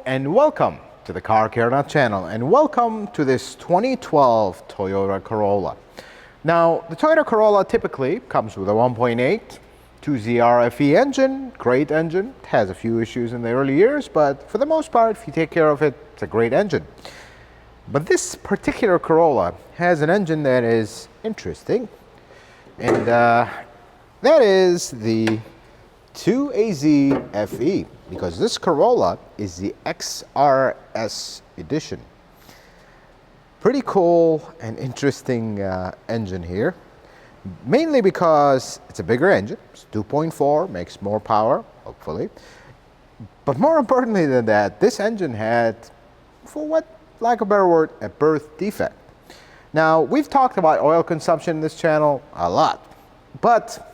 And welcome to the Car Care Nut channel, and welcome to this 2012 Toyota Corolla. Now, the Toyota Corolla typically comes with a 1.8 2ZR FE engine, great engine. It has a few issues in the early years, but for the most part, if you take care of it, it's a great engine. But this particular Corolla has an engine that is interesting, and that is the 2AZ FE, because this Corolla is the XRS edition. Pretty cool and interesting engine here, mainly because it's a bigger engine. It's 2.4, makes more power, hopefully. But more importantly than that, this engine had, for what lack of a better word, a birth defect. Now, we've talked about oil consumption in this channel a lot, but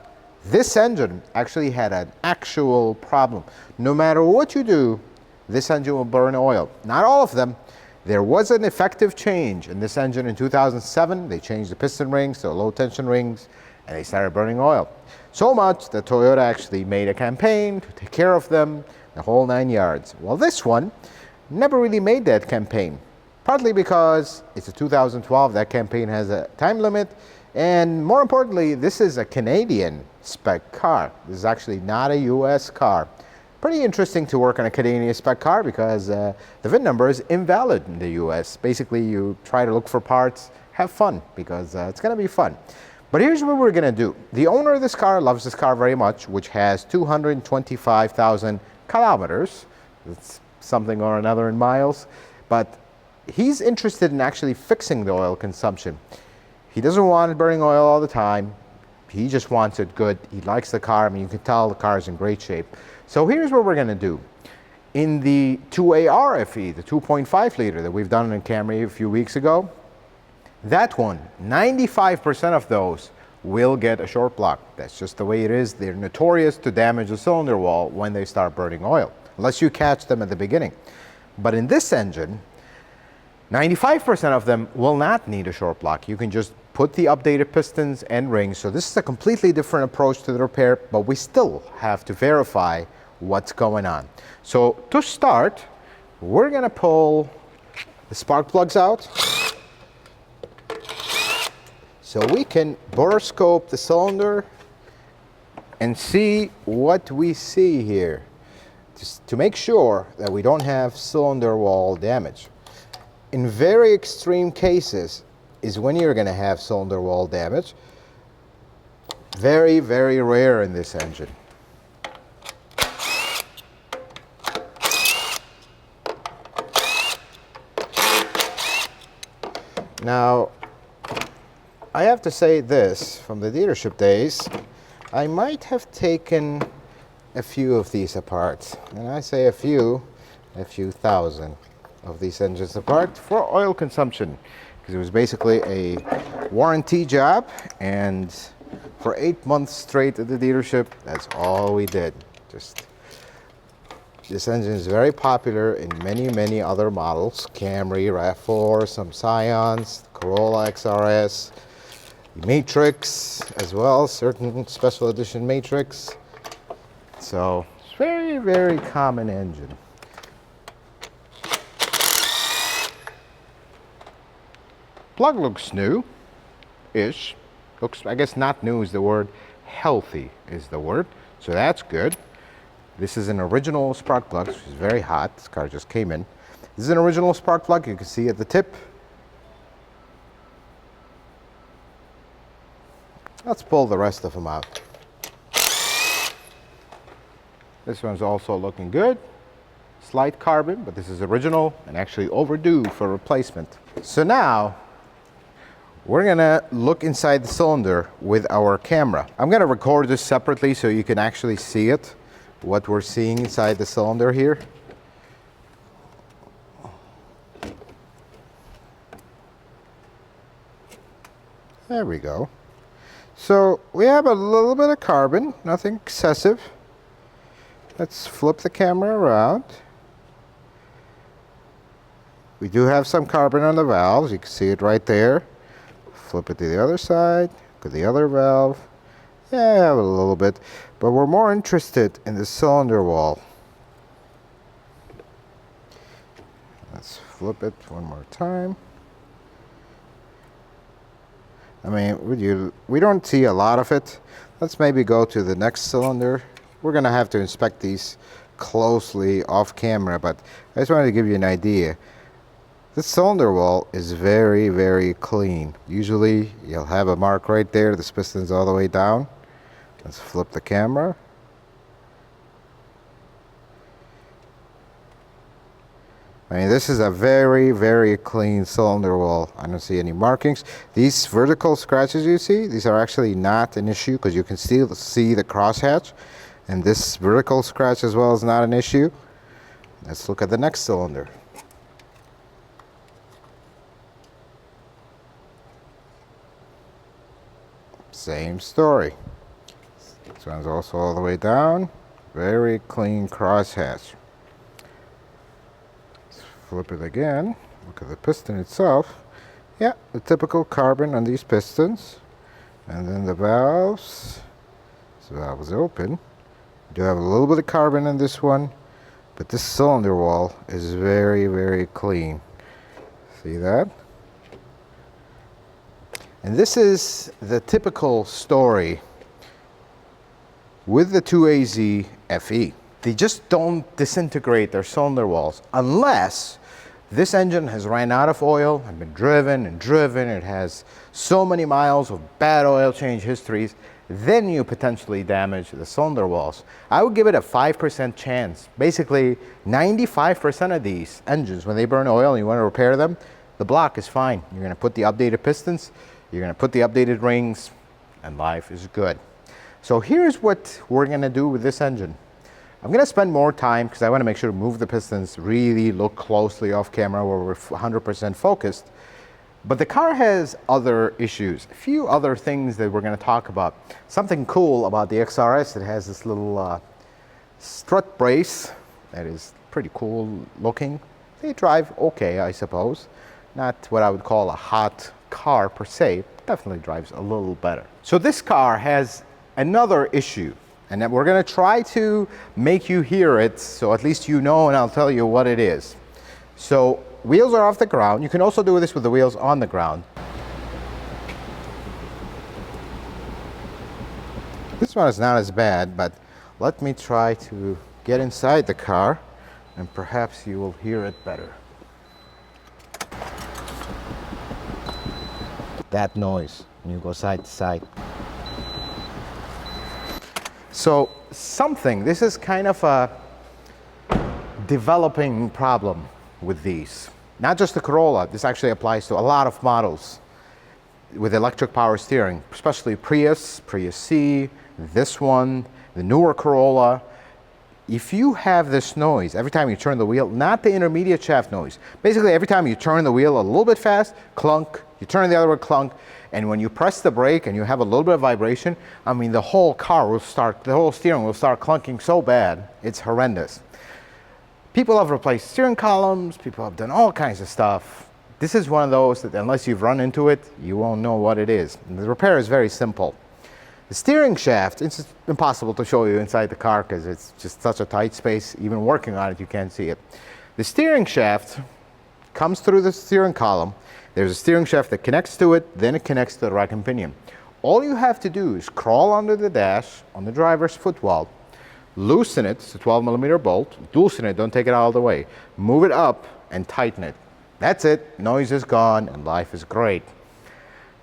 this engine actually had an actual problem. No matter what you do, this engine will burn oil. Not all of them. There was an effective change in this engine in 2007. They changed the piston rings to low tension rings, and they started burning oil. So much that Toyota actually made a campaign to take care of them, the whole 9 yards. Well, this one never really made that campaign, partly because it's a 2012. That campaign has a time limit, and more importantly, this is a Canadian spec car. This is actually not a US car. Pretty interesting to work on a Canadian spec car because the VIN number is invalid in the US. Basically, you try to look for parts, have fun, because it's going to be fun. But here's what we're going to do. The owner of this car loves this car very much, which has 225,000 kilometers. That's something or another in miles. But he's interested in actually fixing the oil consumption. He doesn't want it burning oil all the time. He just wants it good. He likes the car. I mean, you can tell the car is in great shape. So here's what we're going to do. In the 2AR FE, the 2.5 liter that we've done in Camry a few weeks ago, that one, 95% of those will get a short block. That's just the way it is. They're notorious to damage the cylinder wall when they start burning oil, unless you catch them at the beginning. But in this engine, 95% of them will not need a short block. You can just put the updated pistons and rings. So this is a completely different approach to the repair, but we still have to verify what's going on. So to start, we're going to pull the spark plugs out so we can borescope the cylinder and see what we see here, just to make sure that we don't have cylinder wall damage. In very extreme cases is when you're going to have cylinder wall damage. Very, very rare in this engine. Now, I have to say this, from the dealership days, I might have taken a few of these apart. And I say a few thousand of these engines apart for oil consumption, because it was basically a warranty job, and for 8 months straight at the dealership, that's all we did. This engine is very popular in many other models: Camry, RAV4, some Scions, Corolla XRS, Matrix as well, certain special edition Matrix. So it's very common engine. Plug looks new-ish. Looks, I guess not new is the word, healthy is the word. So that's good. This is an original spark plug, which is very hot. This car just came in. This is an original spark plug. You can see at the tip. Let's pull the rest of them out. This one's also looking good. Slight carbon, but this is original and actually overdue for replacement. So now, we're gonna look inside the cylinder with our camera. I'm gonna record this separately so you can actually see it, what we're seeing inside the cylinder here. There we go. So we have a little bit of carbon, nothing excessive. Let's flip the camera around. We do have some carbon on the valves. You can see it right there. Flip it to the other side, go to the other valve. Yeah, a little bit, but we're more interested in the cylinder wall. Let's flip it one more time. I mean, we don't see a lot of it. Let's maybe go to the next cylinder. We're gonna have to inspect these closely off camera, but I just wanted to give you an idea. This cylinder wall is very, very clean. Usually you'll have a mark right there. This piston's all the way down. Let's flip the camera. I mean, this is a very, very clean cylinder wall. I don't see any markings. These vertical scratches you see, these are actually not an issue because you can still see the crosshatch. And this vertical scratch as well is not an issue. Let's look at the next cylinder. Same story. This one's also all the way down. Very clean crosshatch. Flip it again. Look at the piston itself. Yeah, the typical carbon on these pistons. And then the valves. This valve is open. You do have a little bit of carbon in this one, but this cylinder wall is very, very clean. See that? And this is the typical story with the 2AZ FE. They just don't disintegrate their cylinder walls unless this engine has ran out of oil and been driven and driven. It has so many miles of bad oil change histories. Then you potentially damage the cylinder walls. I would give it a 5% chance. Basically, 95% of these engines, when they burn oil and you want to repair them, the block is fine. You're going to put the updated pistons, you're going to put the updated rings, and life is good. So here's what we're going to do with this engine. I'm going to spend more time because I want to make sure to move the pistons, really look closely off camera where we're 100% focused. But the car has other issues, a few other things that we're going to talk about. Something cool about the XRS, it has this little strut brace that is pretty cool looking. They drive okay, I suppose. Not what I would call a hot car per se, but definitely drives a little better. So this car has another issue, and that we're going to try to make you hear it so at least you know, and I'll tell you what it is. So wheels are off the ground. You can also do this with the wheels on the ground. This one is not as bad, but let me try to get inside the car and perhaps you will hear it better. That noise when you go side to side. So this is kind of a developing problem with these. Not just the Corolla, this actually applies to a lot of models with electric power steering, especially Prius, Prius C, this one, the newer Corolla. If you have this noise every time you turn the wheel, not the intermediate shaft noise, basically every time you turn the wheel a little bit fast, clunk, you turn the other way, clunk, and when you press the brake and you have a little bit of vibration, I mean the whole car will start, the whole steering will start clunking so bad, it's horrendous. People have replaced steering columns, people have done all kinds of stuff. This is one of those that unless you've run into it, you won't know what it is. And the repair is very simple. The steering shaft, it's impossible to show you inside the car because it's just such a tight space. Even working on it, you can't see it. The steering shaft comes through the steering column. There's a steering shaft that connects to it, then it connects to the rack and pinion. All you have to do is crawl under the dash on the driver's footwell, loosen it, it's a 12mm bolt, loosen it, don't take it all the way, move it up and tighten it. That's it, noise is gone and life is great.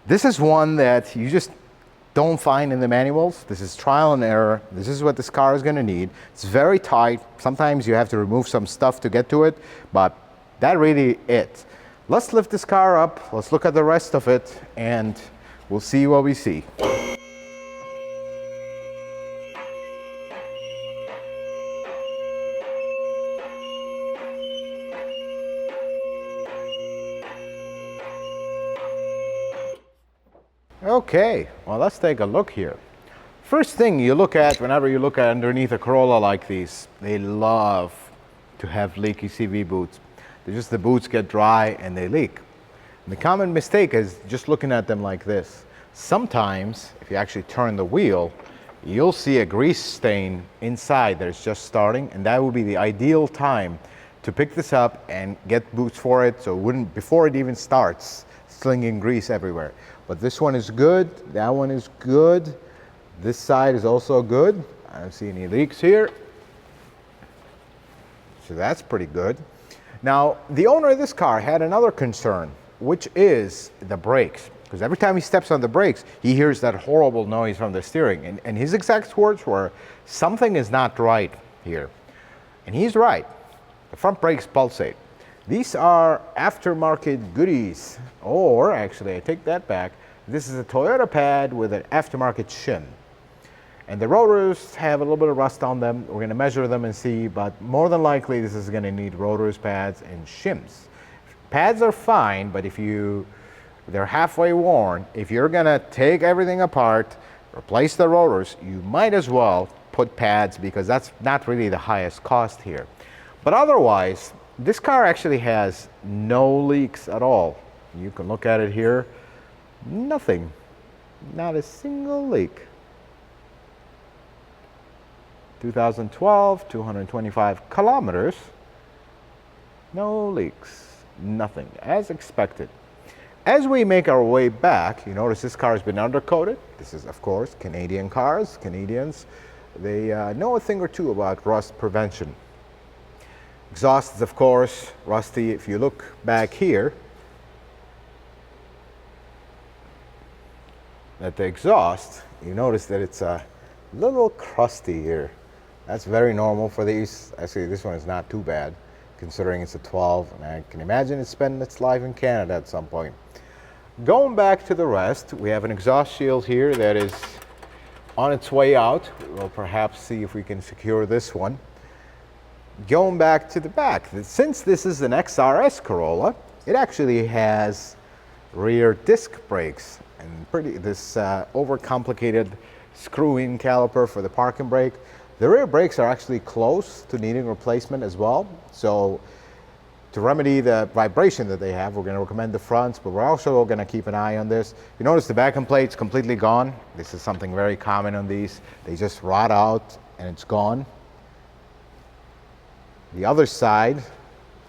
This is one that you just don't find in the manuals. This is trial and error. This is what this car is going to need. It's very tight. Sometimes you have to remove some stuff to get to it, but that really it. Let's lift this car up, let's look at the rest of it, and we'll see what we see. Okay, well let's take a look here. First thing you look at whenever you look at underneath a Corolla like these, they love to have leaky CV boots. The boots get dry and they leak. And the common mistake is just looking at them like this. Sometimes, if you actually turn the wheel, you'll see a grease stain inside that is just starting, and that would be the ideal time to pick this up and get boots for it, so it wouldn't, before it even starts, slinging grease everywhere. But this one is good, that one is good, this side is also good. I don't see any leaks here, so that's pretty good. Now, the owner of this car had another concern, which is the brakes. Because every time he steps on the brakes, he hears that horrible noise from the steering. And his exact words were, something is not right here. And he's right. The front brakes pulsate. These are aftermarket goodies. Or, actually, I take that back. This is a Toyota pad with an aftermarket shim. And the rotors have a little bit of rust on them. We're going to measure them and see, but more than likely this is going to need rotors, pads, and shims. Pads are fine, but if they're halfway worn, if you're going to take everything apart, replace the rotors, you might as well put pads, because that's not really the highest cost here. But otherwise, this car actually has no leaks at all. You can look at it here. Nothing. Not a single leak. 2012, 225 kilometers. No leaks. Nothing. As expected. As we make our way back, you notice this car has been undercoated. This is, of course, Canadian cars. Canadians, they know a thing or two about rust prevention. Exhaust is, of course, rusty. If you look back here, at the exhaust, you notice that it's a little crusty here. That's very normal for these. Actually, this one is not too bad, considering it's a 12, and I can imagine it's spending its life in Canada at some point. Going back to the rest, we have an exhaust shield here that is on its way out. We'll perhaps see if we can secure this one. Going back to the back, since this is an XRS Corolla, it actually has rear disc brakes and this overcomplicated screw-in caliper for the parking brake. The rear brakes are actually close to needing replacement as well. So to remedy the vibration that they have, we're going to recommend the fronts, but we're also going to keep an eye on this. You notice the backing plate's completely gone. This is something very common on these. They just rot out and it's gone. The other side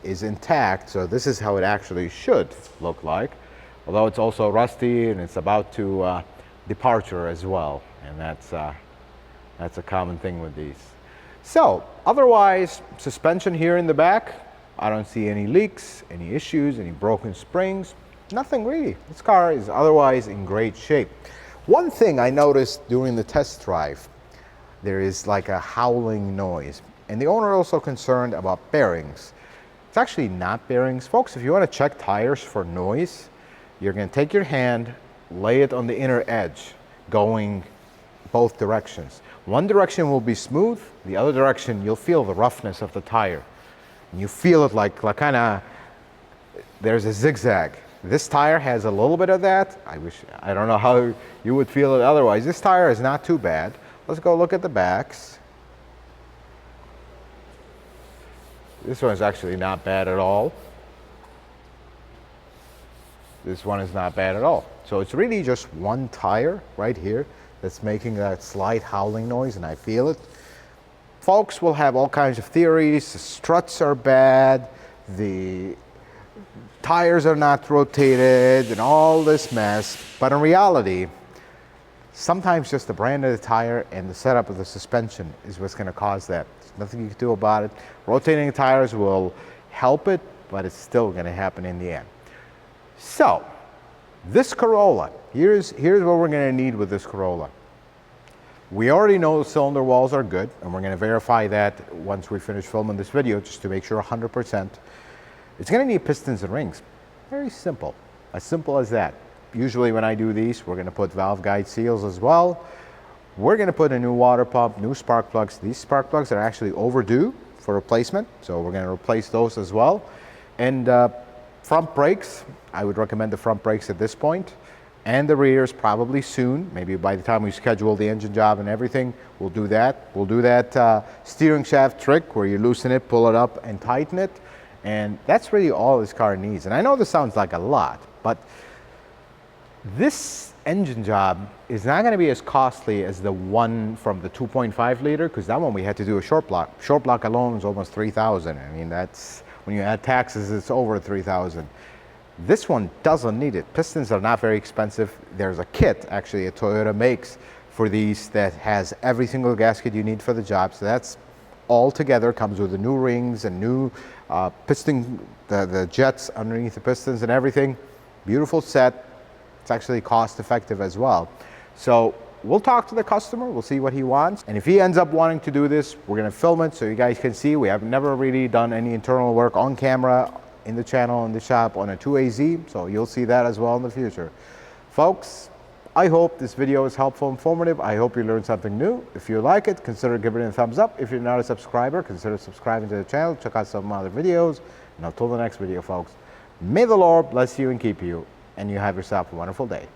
is intact, so this is how it actually should look like. Although it's also rusty and it's about to departure as well, and that's a common thing with these. So otherwise, suspension here in the back, I don't see any leaks, any issues, any broken springs, nothing really. This car is otherwise in great shape. One thing I noticed during the test drive, there is like a howling noise, and the owner also concerned about bearings. It's actually not bearings. Folks, if you want to check tires for noise, you're going to take your hand, lay it on the inner edge, going both directions. One direction will be smooth, the other direction you'll feel the roughness of the tire. And you feel it like kind of, there's a zigzag. This tire has a little bit of that. I don't know how you would feel it otherwise. This tire is not too bad. Let's go look at the backs. This one is actually not bad at all. This one is not bad at all. So it's really just one tire right here that's making that slight howling noise, and I feel it. Folks will have all kinds of theories. The struts are bad, the tires are not rotated, and all this mess. But in reality, sometimes just the brand of the tire and the setup of the suspension is what's going to cause that. There's nothing you can do about it. Rotating the tires will help it, but it's still going to happen in the end. So, this Corolla, here's what we're going to need with this Corolla. We already know the cylinder walls are good, and we're going to verify that once we finish filming this video, just to make sure 100%. It's going to need pistons and rings. Very simple. As simple as that. Usually when I do these, we're going to put valve guide seals as well. We're going to put a new water pump, new spark plugs. These spark plugs are actually overdue for replacement, so we're going to replace those as well. And front brakes, I would recommend the front brakes at this point, and the rears probably soon. Maybe by the time we schedule the engine job and everything, we'll do that. We'll do that steering shaft trick where you loosen it, pull it up, and tighten it. And that's really all this car needs. And I know this sounds like a lot, but This engine job is not going to be as costly as the one from the 2.5 liter, because that one we had to do a short block. Short block alone is almost 3,000. I mean, that's, when you add taxes, it's over 3,000. This one doesn't need it. Pistons are not very expensive. There's a kit actually Toyota makes for these that has every single gasket you need for the job. So that's all together, comes with the new rings and new piston, the jets underneath the pistons and everything. Beautiful set. It's actually cost effective as well. So we'll talk to the customer, we'll see what he wants. And if he ends up wanting to do this, we're gonna film it so you guys can see. We have never really done any internal work on camera in the channel, in the shop, on a 2AZ. So you'll see that as well in the future. Folks, I hope this video is helpful, informative. I hope you learned something new. If you like it, consider giving it a thumbs up. If you're not a subscriber, consider subscribing to the channel. Check out some other videos. And until the next video, folks, may the Lord bless you and keep you, and you have yourself a wonderful day.